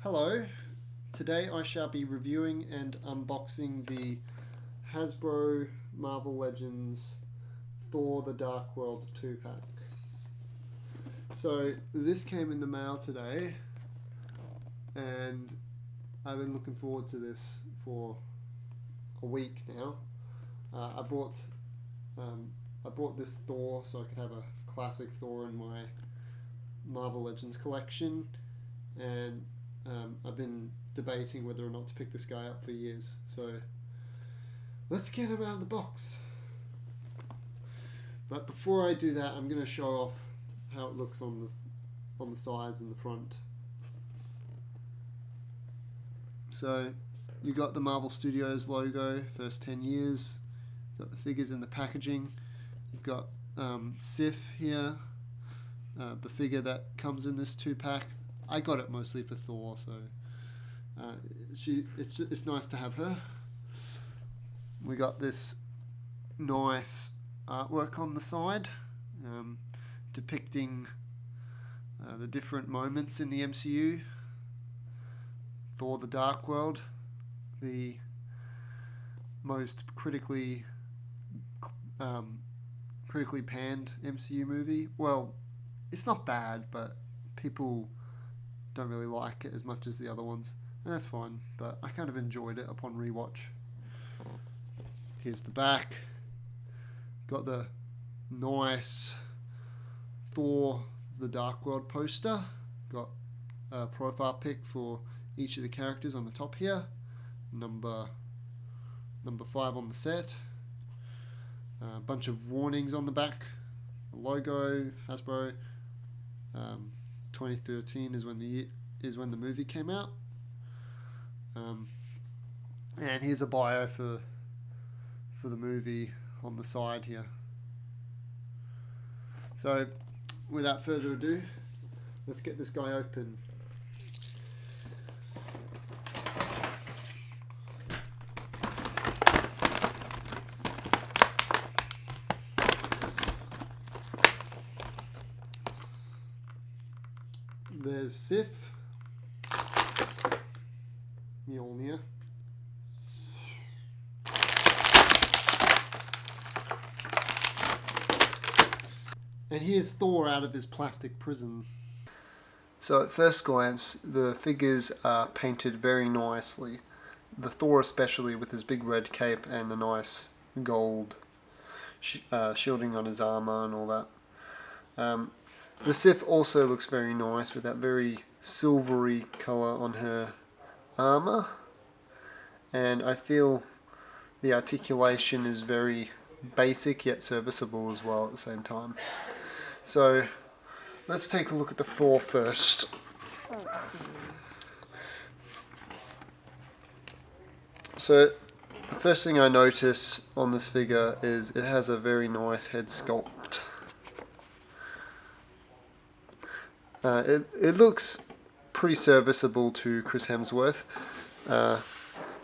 Hello, today I shall be reviewing and unboxing the Hasbro Marvel Legends Thor the Dark World 2-pack. So this came in the mail today and I've been looking forward to this for a week now. I bought this Thor so I could have a classic Thor in my Marvel Legends collection, and I've been debating whether or not to pick this guy up for years. So let's get him out of the box. But before I do that, I'm going to show off how it looks on the sides and the front. So you got the Marvel Studios logo, first 10 years. You've got the figures in the packaging. You've got Sif here, the figure that comes in this 2-pack. I got it mostly for Thor, so it's nice to have her. We got this nice artwork on the side, depicting the different moments in the MCU. Thor: The Dark World, the most critically panned MCU movie. Well, it's not bad, but people don't really like it as much as the other ones, and that's fine, but I kind of enjoyed it upon rewatch. Here's the back. Got the nice Thor the Dark World poster. Got a profile pic for each of the characters on the top here. Number 5 on the set. A bunch of warnings on the back. The logo, Hasbro. 2013 is when the movie came out. And here's a bio for the movie on the side here. So without further ado, let's get this guy open. There's Sif, Mjolnir, and here's Thor out of his plastic prison. So at first glance, the figures are painted very nicely. The Thor especially, with his big red cape and the nice gold shielding on his armor and all that. The Sif also looks very nice with that very silvery colour on her armour, and I feel the articulation is very basic yet serviceable as well at the same time. So let's take a look at the Thor first. So the first thing I notice on this figure is it has a very nice head sculpt. It looks pretty serviceable to Chris Hemsworth,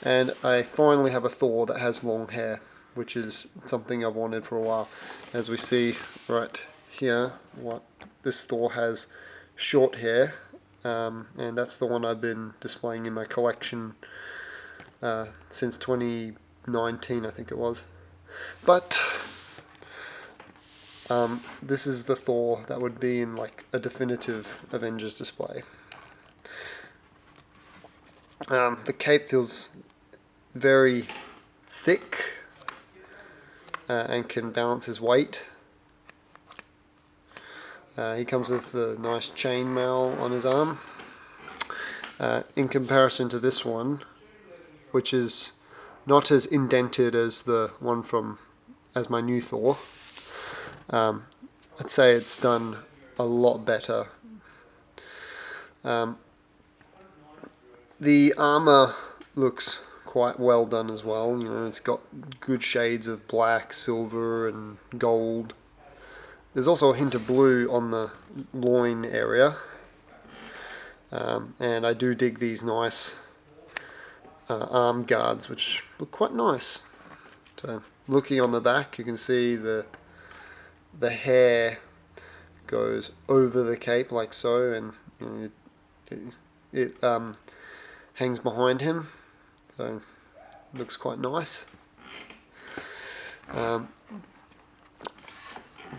and I finally have a Thor that has long hair, which is something I've wanted for a while. As we see right here, this Thor has short hair, and that's the one I've been displaying in my collection since 2019, I think it was. But this is the Thor that would be in like a definitive Avengers display. The cape feels very thick and can balance his weight. He comes with a nice chainmail on his arm. In comparison to this one, which is not as indented as the one as my new Thor. I'd say it's done a lot better. The armor looks quite well done as well. You know, it's got good shades of black, silver, and gold. There's also a hint of blue on the loin area, and I do dig these nice arm guards, which look quite nice. So, looking on the back, you can see the hair goes over the cape like so, and you know, it hangs behind him, so looks quite nice.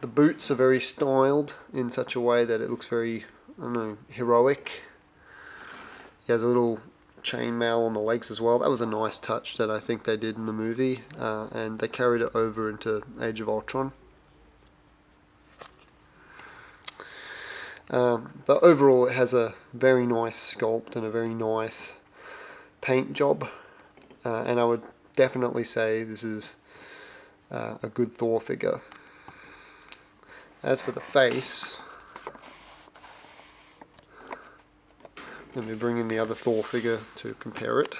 The boots are very styled in such a way that it looks very, I don't know, heroic. He has a little chainmail on the legs as well. That was a nice touch that I think they did in the movie, and they carried it over into Age of Ultron. But overall it has a very nice sculpt and a very nice paint job, and I would definitely say this is a good Thor figure. As for the face, let me bring in the other Thor figure to compare it.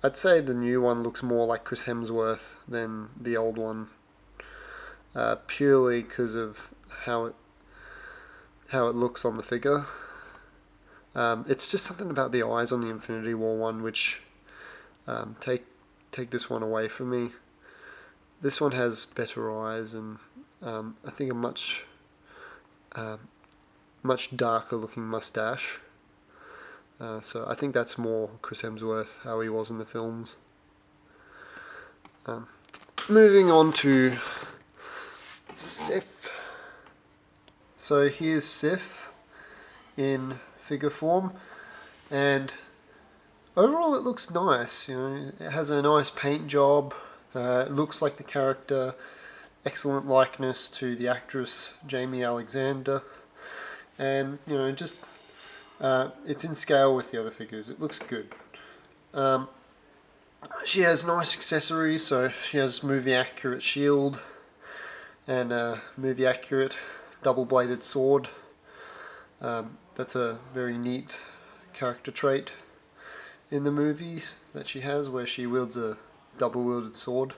I'd say the new one looks more like Chris Hemsworth than the old one, purely because of how it looks on the figure. It's just something about the eyes on the Infinity War one which take this one away from me. This one has better eyes and I think a much darker looking mustache. So I think that's more Chris Hemsworth, how he was in the films. Moving on to Sif. So here's Sif in figure form, and overall it looks nice. You know, it has a nice paint job. It looks like the character. Excellent likeness to the actress Jamie Alexander, and you know, just it's in scale with the other figures. It looks good. She has nice accessories, so she has movie accurate shield and a movie accurate double-bladed sword. That's a very neat character trait in the movies that she has, where she wields a double-wielded sword,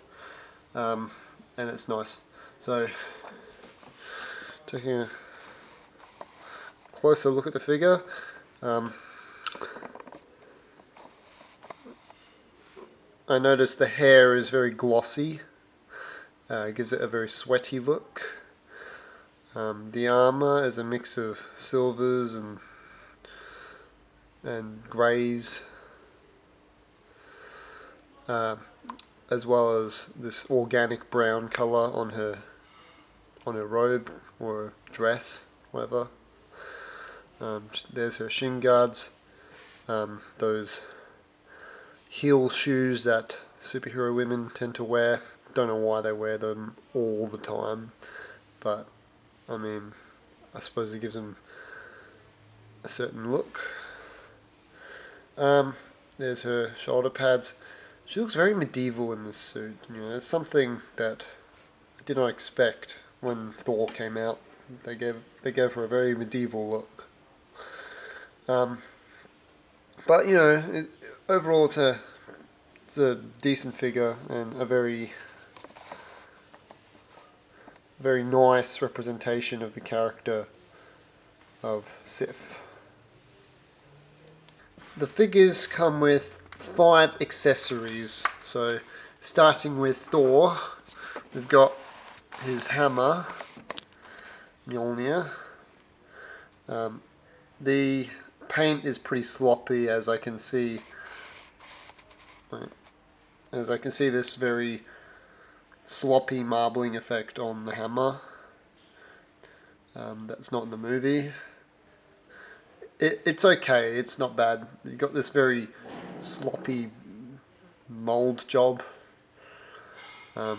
and it's nice. So, taking a closer look at the figure, I noticed the hair is very glossy. It gives it a very sweaty look. The armor is a mix of silvers and greys, as well as this organic brown color on her robe or dress, whatever. There's her shin guards, those heel shoes that superhero women tend to wear. Don't know why they wear them all the time, but I mean, I suppose it gives them a certain look. There's her shoulder pads. She looks very medieval in this suit. You know, it's something that I did not expect when Thor came out. They gave her a very medieval look. But you know, overall it's a decent figure and a very nice representation of the character of Sif. The figures come with 5 accessories. So starting with Thor, we've got his hammer, Mjolnir. The paint is pretty sloppy, as I can see. This very sloppy marbling effect on the hammer. That's not in the movie. It's okay, it's not bad. You've got this very sloppy mold job. You've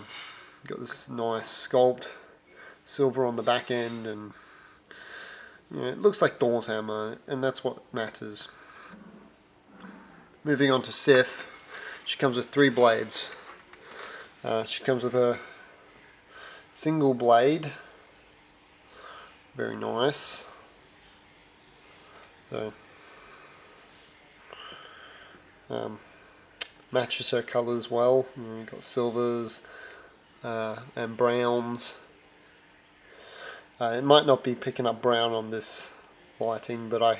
got this nice sculpt, silver on the back end, and you know, it looks like Thor's hammer, and that's what matters. Moving on to Sif, she comes with 3 blades. She comes with a single blade, very nice. So, matches her colours well. You know, you've got silvers and browns. It might not be picking up brown on this lighting, but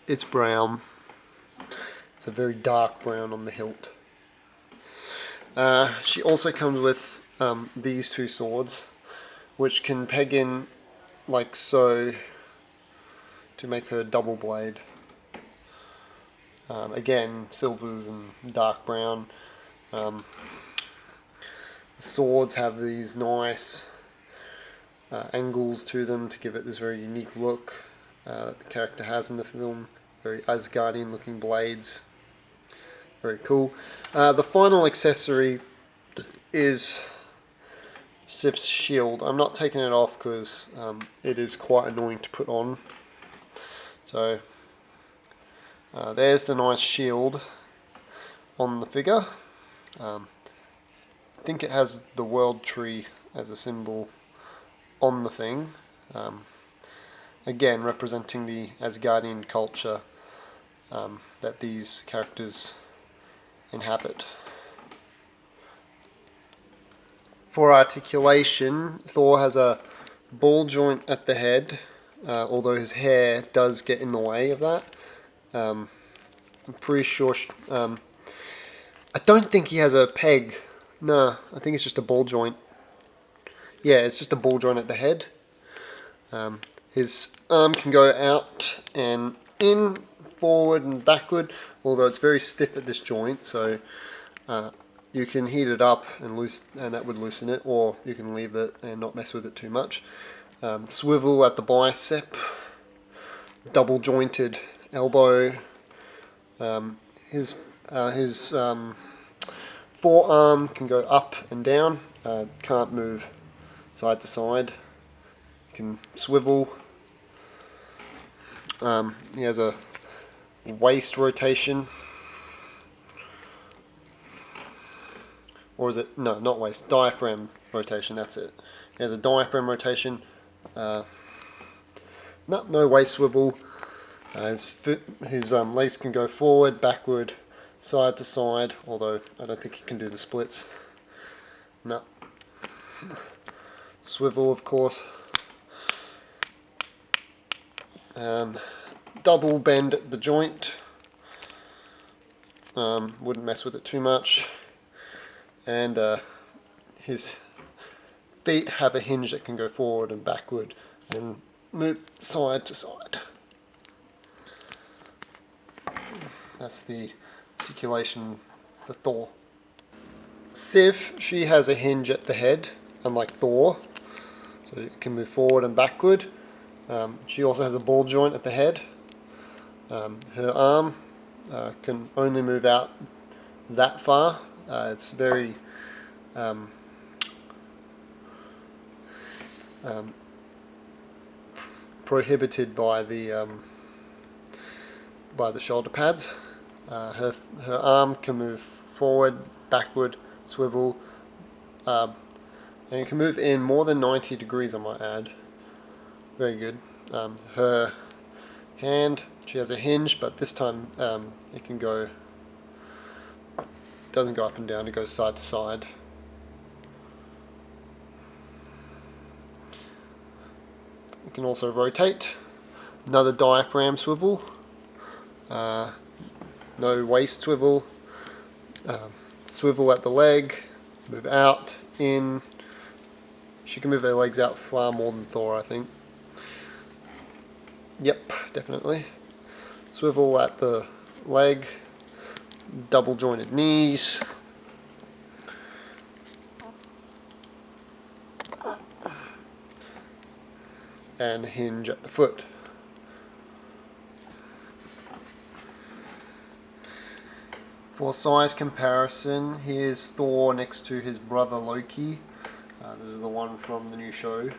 it's brown. It's a very dark brown on the hilt. She also comes with these 2 swords, which can peg in like so, to make her double blade. Again, silvers and dark brown. The swords have these nice angles to them to give it this very unique look that the character has in the film. Very Asgardian looking blades. Very cool. The final accessory is Sif's shield. I'm not taking it off because it is quite annoying to put on. So there's the nice shield on the figure. I think it has the world tree as a symbol on the thing. Again, representing the Asgardian culture that these characters inhabit. For articulation, Thor has a ball joint at the head, although his hair does get in the way of that. I'm pretty sure... I don't think he has a peg. No, I think it's just a ball joint. Yeah, it's just a ball joint at the head. His arm can go out and in, forward and backward, although it's very stiff at this joint, so you can heat it up and that would loosen it, or you can leave it and not mess with it too much. Swivel at the bicep, double jointed elbow. His forearm can go up and down, can't move side to side. You can swivel. He has a waist rotation. Or is it? No, not waist. Diaphragm rotation, that's it. He has a diaphragm rotation. No waist swivel. His legs can go forward, backward, side to side, although I don't think he can do the splits. No. Swivel, of course. Double bend at the joint. Wouldn't mess with it too much. And his feet have a hinge that can go forward and backward and move side to side. That's the articulation for Thor. Sif, she has a hinge at the head, unlike Thor, so it can move forward and backward. She also has a ball joint at the head. Her arm can only move out that far. It's very prohibited by the shoulder pads. Her arm can move forward, backward, swivel, and it can move in more than 90 degrees, I might add. Very good. Her hand, she has a hinge, but this time it can go, doesn't go up and down, it goes side to side. It can also rotate. Another diaphragm swivel. No waist swivel. Swivel at the leg. Move out, in. She can move her legs out far more than Thor, I think. Yep, definitely. Swivel at the leg. Double jointed knees. And hinge at the foot. For size comparison, here's Thor next to his brother Loki. This is the one from the new show.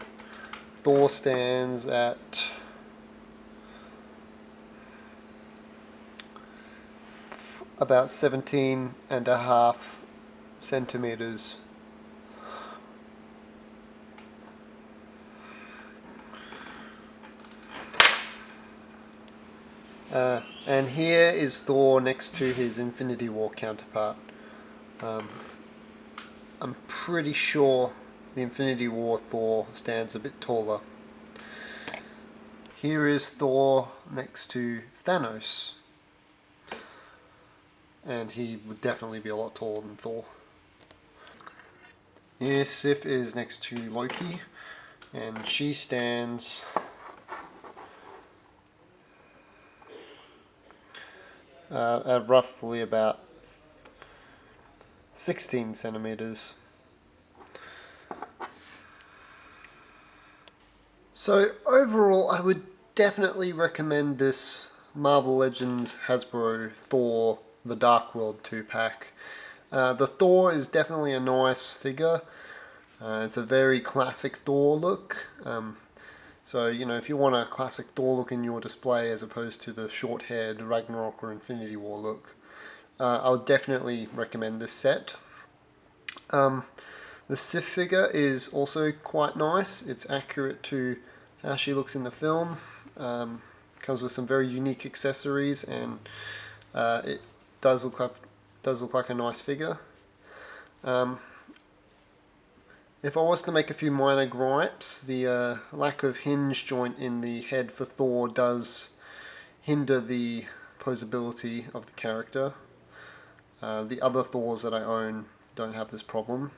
Thor stands at about 17.5 centimeters. And here is Thor next to his Infinity War counterpart. I'm pretty sure the Infinity War Thor stands a bit taller. Here is Thor next to Thanos. And he would definitely be a lot taller than Thor. Here Sif is next to Loki. And she stands at roughly about 16 centimeters. So overall, I would definitely recommend this Marvel Legends Hasbro Thor The Dark World 2-pack. The Thor is definitely a nice figure. It's a very classic Thor look. So, you know, if you want a classic Thor look in your display as opposed to the short-haired Ragnarok or Infinity War look, I would definitely recommend this set. The Sif figure is also quite nice. It's accurate to how she looks in the film. Comes with some very unique accessories, and it does look like a nice figure. If I was to make a few minor gripes, the lack of hinge joint in the head for Thor does hinder the posability of the character. The other Thors that I own don't have this problem.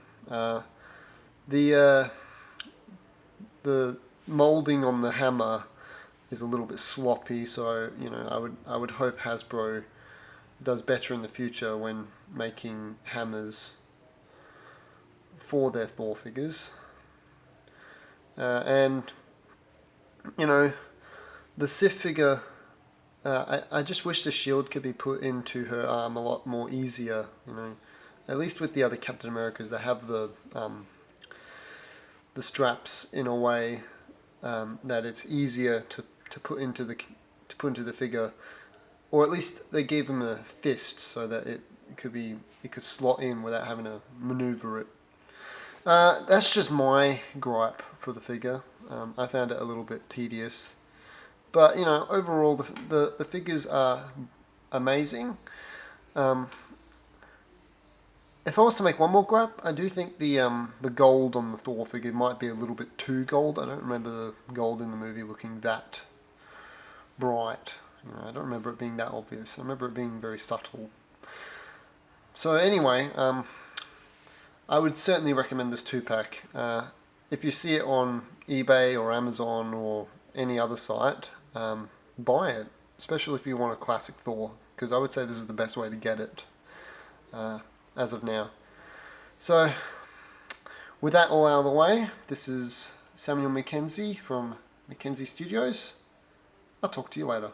The molding on the hammer is a little bit sloppy, so you know I would hope Hasbro does better in the future when making hammers for their Thor figures. And you know, the Sif figure, I just wish the shield could be put into her arm a lot more easier. You know, at least with the other Captain Americas, they have the straps in a way that it's easier to put into the figure, or at least they gave him a fist so that it could slot in without having to maneuver it. That's just my gripe for the figure. I found it a little bit tedious, but you know, overall the figures are amazing. If I was to make one more gripe, I do think the gold on the Thor figure might be a little bit too gold. I don't remember the gold in the movie looking that bright. You know, I don't remember it being that obvious. I remember it being very subtle. So anyway, I would certainly recommend this 2-pack. If you see it on eBay or Amazon or any other site, buy it. Especially if you want a classic Thor, because I would say this is the best way to get it as of now. So, with that all out of the way, this is Samuel Mackenzie from Mackenzie Studios. I'll talk to you later.